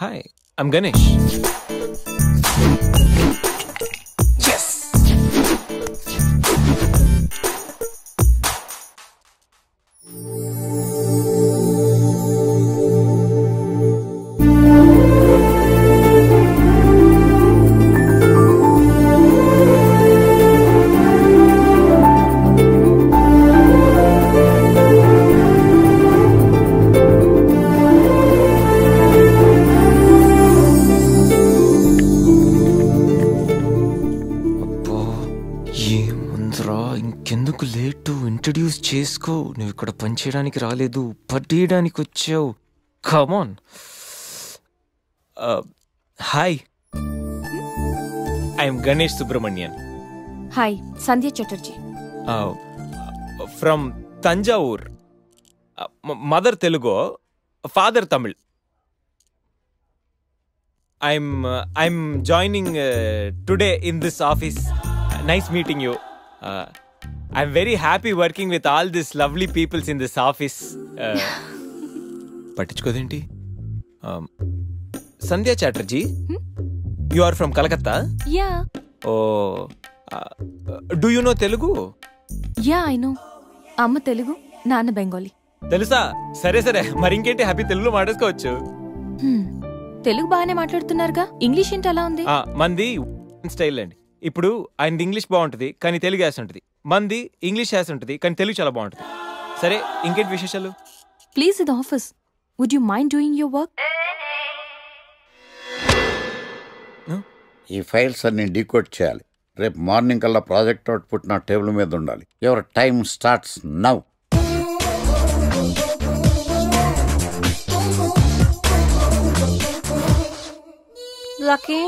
Hi, I'm Ganesh. Yes! ఇంకెందుకు late introduce చేసుకో నువ్వు ఇక్కడ పనిచేయడానికి రాలేదు పట్టేయడానికి వచ్చావు come on hi I'm Ganesh Subramanian hi Sandhya Chatterjee from Thanjavur mother Telugu father Tamil I'm joining today in this office nice meeting you I'm very happy working with all these lovely peoples in this office. పట్టించుకోదేంటి Sandhya Chatterjee you are from Kolkata? Yeah. Oh, do you know Telugu? Yeah, I know. అమ్మ తెలుగు నాన్న బెంగాలీ. తెలుసా? సరే సరే మరి ఇంకేంటి happy తెలుగులో మాట్లాడుకోవచ్చు. తెలుగు బాగానే మాట్లాడుతున్నారుగా ఇంగ్లీష్ ఏంటి అలా ఉంది? మంది స్టైల్ అండి. ఇప్పుడు ఆయనది ఇంగ్లీష్ బాగుంటుంది కానీ తెలుగు యాస ఉంటుంది, మంది ఇంగ్లీష్ యాస ఉంటుంది కానీ తెలుగు చాలా బాగుంటుంది. సరే ఇంకేంటి విశేషాలు? ప్లీజ్ ఇది office, would you mind doing your work? ఈ ఫైల్స్ అన్ని డీకోడ్ చేయాలి. రేపు మార్నింగ్ కల్లా ప్రాజెక్ట్ అవుట్పుట్ నా టేబుల్ మీద ఉండాలి. Your time starts now. Lucky,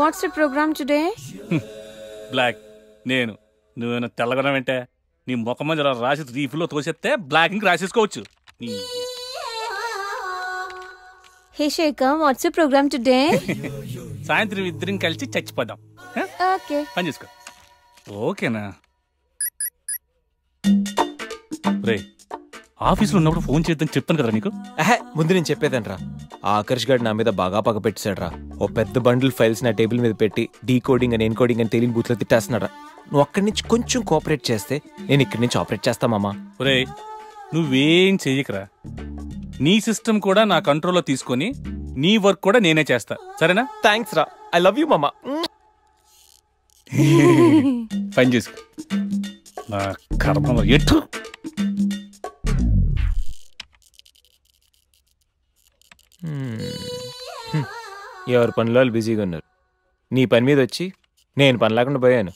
what's the program today? బ్లాక్. నువ్వేనా తెల్లగొన వెంటే నీ ముఖం మీద రాసి రీఫ్లో తోసేస్తే బ్లాక్ ఇంక రాసేసుకోవచ్చు. Hey Shekhar, what's the program today? సాయంత్రం ఇద్దరం కలిసి చచ్చిపోదాం. Okay. పని చేసుకో. ఓకేనా? రే ఆఫీస్లో ఉన్నప్పుడు ఫోన్ చేద్దని చెప్తాను కదా నీకు. ముందు నేను చెప్పేదనరా, ఆ ఆకర్ష్ గారు నా మీద బాగా పగ పెట్టేశాడు రా. ఓ పెద్ద బండిల్ ఫైల్స్ నా టేబుల్ మీద పెట్టి డీకోడింగ్ అని ఎన్కోడింగ్ అని తెలియని బూత్లో తిట్టేస్తున్నారా. నువ్వు అక్కడి నుంచి కొంచెం కోఆపరేట్ చేస్తే నేను ఇక్కడి నుంచి ఆపరేట్ చేస్తా మామా. రే నువ్వేం చెయ్యకరా, నీ సిస్టమ్ కూడా నా కంట్రోల్లో తీసుకొని నీ వర్క్ కూడా నేనే చేస్తా, సరేనా? థ్యాంక్స్ రా, ఐ లవ్ యూ మామా. పని చేసుకో. నా కర్మలో ఎట్టు. ఎవరి పనిలో వాళ్ళు బిజీగా ఉన్నారు. నీ పని మీద వచ్చి నేను పని లేకుండా పోయాను.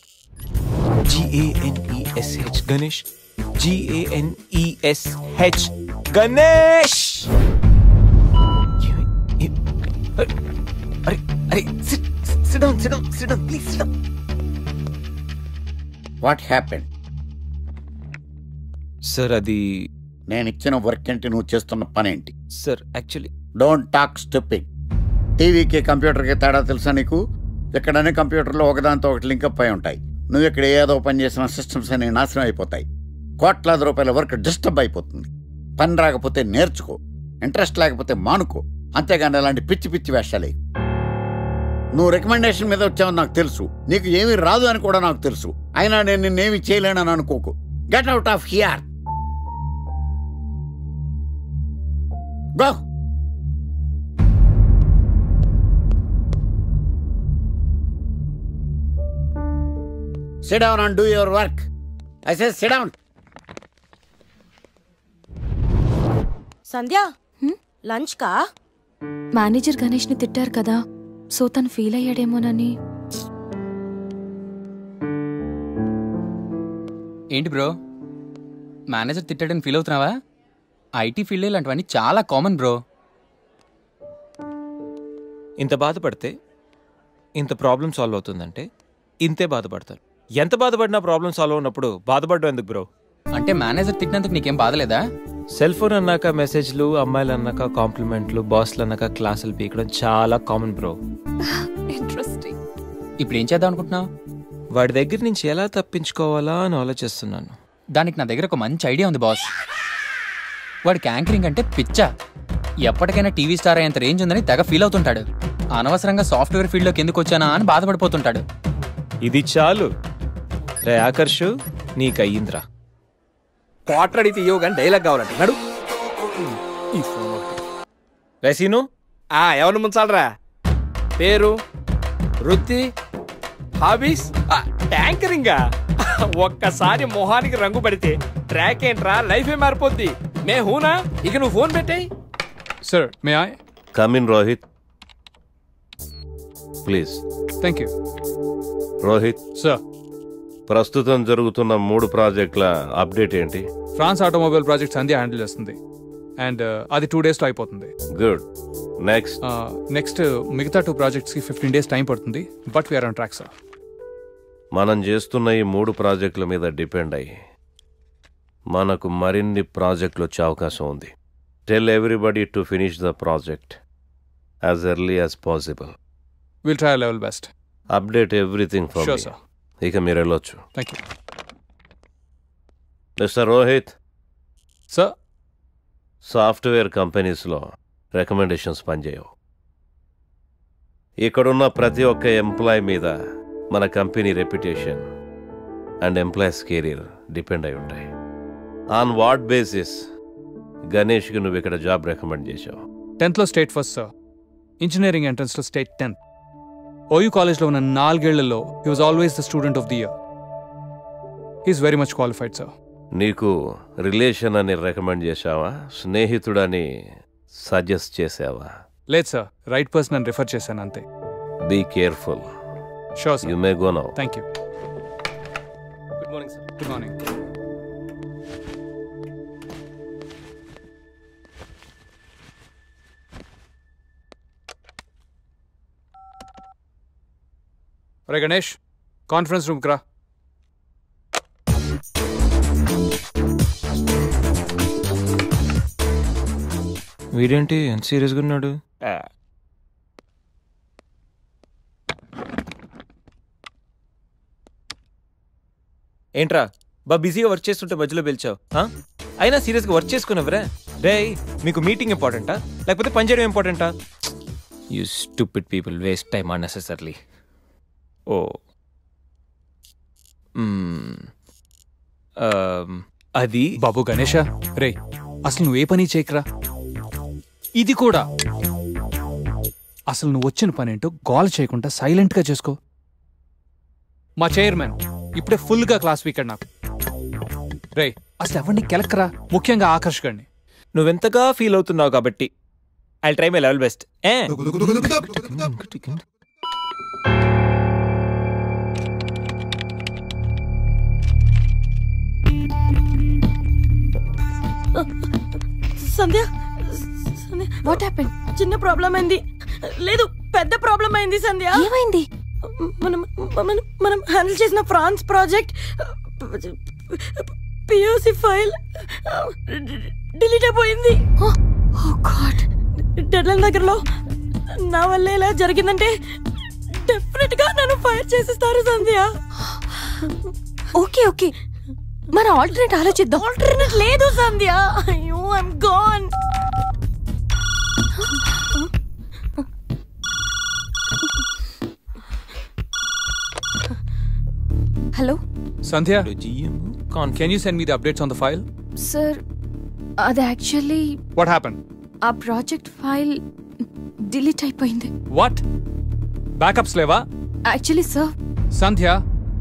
GANESH Ganesh, GANESH Ganesh. అరే అరే sit down please sit down. What happened? Sir అది నేను ఇచ్చిన వర్క్ ఏంటి, నువ్వు చేస్తున్న పని ఏంటి? Sir actually don't talk stupid. టీవీకి కంప్యూటర్కి తేడా తెలుసా నీకు? ఎక్కడనే కంప్యూటర్లో ఒకదాంతో ఒకటి లింకప్ అయి ఉంటాయి. నువ్వు ఇక్కడ ఏదో పని చేసిన సిస్టమ్స్ అన్ని నాశనం అయిపోతాయి. కోట్లాది రూపాయల వర్క్ డిస్టర్బ్ అయిపోతుంది. పని రాకపోతే నేర్చుకో, ఇంట్రెస్ట్ లేకపోతే మానుకో, అంతేగాని అలాంటి పిచ్చి పిచ్చి వేషాలే. నువ్వు రికమెండేషన్ మీద వచ్చావని నాకు తెలుసు, నీకు ఏమీ రాదు అని కూడా నాకు తెలుసు. అయినా నేను నిన్నేమి చేయలేనని అనుకోకు. Get out of here. Go. Sit down and do your work. I say sit down. Sandhya, lunch కా? మేనేజర్ గణేష్ ని తిట్టారు కదా, సో తను ఫీల్ అయ్యాడేమోనని. ఏంటి బ్రో, మేనేజర్ తిట్టాడని ఫీల్ అవుతున్నావా? ఐటీ ఫీల్డ్ ఇలాంటివన్నీ చాలా కామన్ బ్రో. ఇంత బాధపడితే ఇంత ప్రాబ్లం సాల్వ్ అవుతుందంటే ఇంతే బాధపడతారు. ఎంత బాధపడినా ప్రాబ్లం సాల్వ్ అయినప్పుడు బాధపడడం ఎందుకు బ్రో? అంటే మేనేజర్ తిట్టినందుకు నీకేం బాధలేదా? సెల్ ఫోన్ అన్నాక మెసేజ్లు, అమ్మాయిలు అన్నాక కాంప్లిమెంట్లు, బాస్లు అన్నాక క్లాసులు పీకడం చాలా కామన్ బ్రో. ఇంట్రెస్టింగ్. ఇప్పుడు ఏం చేద్దాం అనుకుంటున్నావు? వాడి దగ్గర నుంచి ఎలా తప్పించుకోవాలా అని ఆలోచిస్తున్నాను. దానికి నా దగ్గర ఒక మంచి ఐడియా ఉంది బాస్. వాడికి యాంకరింగ్ అంటే పిచ్చా. ఎప్పటికైనా టీవీ స్టార్ అయ్యేంత రేంజ్ ఉందని తెగ ఫీల్ అవుతుంటాడు. అనవసరంగా సాఫ్ట్వేర్ ఫీల్డ్లోకి ఎందుకు వచ్చానా అని బాధపడిపోతుంటాడు. ఇది చాలు రే ఆకర్షు, నీకయ్యింద్రా. క్వార్టర్ అడిగితే ఇవ్వవు కానీ డైలాగ్ కావాలంట నడు. రేసీను ఎవరిని ముంచాలరా? పేరు, వృత్తి, హాబీస్, ట్యాంకరింగా. ఒక్కసారి మొహానికి రంగు పడితే ట్రాక్ ఏంట్రా, లైఫే మారిపోద్ది. మే హూనా, ఇక నువ్వు ఫోన్ పెట్టాయి. Sir may I come in Rohit please. Thank you Rohit sir. ప్రస్తుతం జరుగుతున్న 3 ప్రాజెక్టుల అప్డేట్ ఏంటి? ఫ్రాన్స్ ఆటోమొబైల్ ప్రాజెక్ట్ సంధ్య హ్యాండిల్ చేస్తుంది అండ్ అది 2 days లో అయిపోతుంది. గుడ్. నెక్స్ట్ నెక్స్ట్ మిగతా 2 projectsకి 15 days టైం పడుతుంది. But we are on track sir. మనం చేస్తున్న ఈ 3 ప్రాజెక్టుల మీద డిపెండ్ అయ్యి మనకు మరిన్ని ప్రాజెక్టులు వచ్చే అవకాశం ఉంది. Tell everybody to finish the project as early as possible. Will try level best. Update everything for sure sir. ఇక మీరు వెళ్ళొచ్చు. Thank you mister Rohit. Sir. Software కంపెనీస్లో రికమెండేషన్స్ పనిచేయవు. ఇక్కడున్న ప్రతి ఒక్క ఎంప్లాయ్ మీద మన company reputation and employees career depend అయి ఉంటాయి. ఆన్ వాట్ బేసిస్ గణేష్కి నువ్వు ఇక్కడ జాబ్ రికమెండ్ చేశావు? 10th లో స్టేట్ ఫస్ట్ సార్. ఇంజనీరింగ్ ఎంట్రన్స్లో స్టేట్ 10th. ఓయూ కాలేజ్లో ఉన్న 4 ఏళ్లలో he was always the student of the year. He is very much qualified sir. నీకు రిలేషన్ అని రికమెండ్ చేశావా, స్నేహితుడని సజెస్ట్ చేసావా? లేదు సార్, రైట్ పర్సన్ అని రిఫర్ చేశాను అంతే. Be careful. Sure sir. You may go now. Thank you. Good morning sir. Good morning. అరే గణేష్, కాన్ఫరెన్స్ రూమ్కి రా. వీడేంటి ఎంత సీరియస్గా ఉన్నాడు? ఏంట్రా బిజీగా వర్క్ చేస్తుంటే మధ్యలో పిలిచావు? అయినా సీరియస్గా వర్క్ చేసుకున్నావురా? రే, మీకు మీటింగ్ ఇంపార్టెంటా లేకపోతే పని చేయడం ఇంపార్టెంటా? You stupid people waste time unnecessarily. ఓ అది బాబు గణేష, రే అసలు నువ్వే పని చేయకరా. ఇది కూడా అసలు నువ్వు వచ్చిన పని ఏంటో గోల్ చేయకుండా సైలెంట్గా చేసుకో. మా చైర్మన్ ఇప్పుడే ఫుల్గా క్లాస్ వీకాడు నాకు. రే అసలు ఎవరిని కెలక్కరా, ముఖ్యంగా ఆకర్ష్ గారిని. నువ్వెంతగా ఫీల్ అవుతున్నావు కాబట్టి I try my level best. Sandhya, what happen? చిన్న ప్రాబ్లం అయింది. లేదు, పెద్ద ప్రాబ్లం అయింది సంధ్య. ఏమైంది? మనం హ్యాండిల్ చేసిన France project POC file delete అయిపోయింది. డెడ్లైన్ దగ్గరలో నా వల్ల ఇలా జరిగిందంటే డెఫినెట్ గా నన్ను ఫైర్ చేసేస్తారు సంధ్య. ఓకే ఓకే, మన ఆల్టర్నేట్ ఆలోచిద్దాం. ఆల్టర్నేట్ లేదు సంధ్య. అయ్యో, I'm gone. Hello Sandhya, can you send me the updates on the file? Sir, అది యాక్చువల్లీ వాట్ హ్యాపెన్? ఆ ప్రాజెక్ట్ ఫైల్ డిలీట్ అయిపోయింది. వాట్? బ్యాకప్స్ లేవా? Actually sir. Sandhya,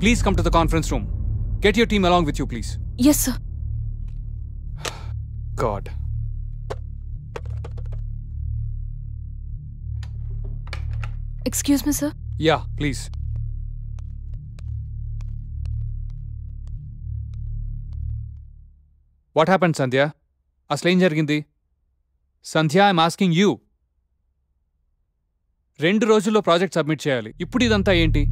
please come to the conference room. Get your team along with you, please. Yes, sir. God. Excuse me, sir. Yeah, please. What happened, Sandhya? అసలేం జరిగింది? సంధ్య, I'm asking you. 2 రోజుల్లో project submit చేయాలి. ఇప్పుడు ఇదంతా ఏంటి?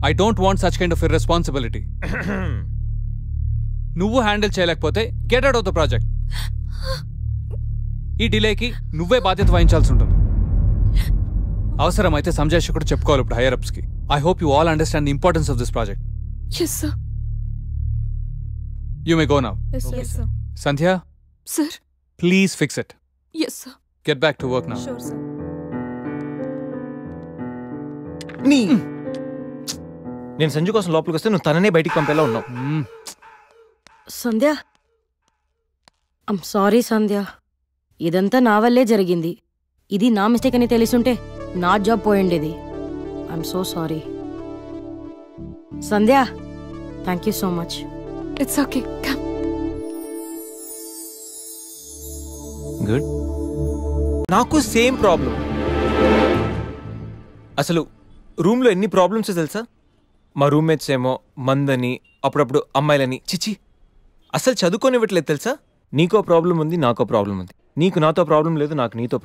I don't want such kind of irresponsibility. నువ్వు handle చేయలేకపోతే get out of the project. ఈ డిలేకి నువ్వే బాధ్యత వహించాల్సి ఉంటుంది. అవసరమైతే సంజయ్ కూడా చెప్పుకోవాలి ఇప్పుడు హైయర్ అప్స్ కి. I hope you all understand the importance of this project. Yes, sir. You may go now. Yes, sir. Sandhya, Sir. please fix it. Yes sir. Get back to work నా. Sure sir. నేను సంజు కోసం లోపలికి వస్తే నువ్వు తననే బయటికి పంపేలా ఉన్నావు. సంధ్య, I'm sorry సంధ్య. ఇదంతా నా వల్లే జరిగింది. ఇది నా మిస్టేక్ అని తెలిసుంటే నా జాబ్ పోయిండేది. I'm so sorry Sandhya. Thank you so much. It's okay. Come. Good. నాకు సేమ్ ప్రాబ్లం. అసలు రూమ్లో ఎన్ని ప్రాబ్లమ్స్ తెలుసా? మా రూమ్మేట్స్ ఏమో మందని, అప్పుడప్పుడు అమ్మాయిలని. చిచి, అసలు చదువుకోనివ్వట్లేదు తెలుసా? నీకో ప్రాబ్లం ఉంది, నాకో ప్రాబ్లం ఉంది. నీకు నాతో ప్రాబ్లం లేదు, నాకు నీతో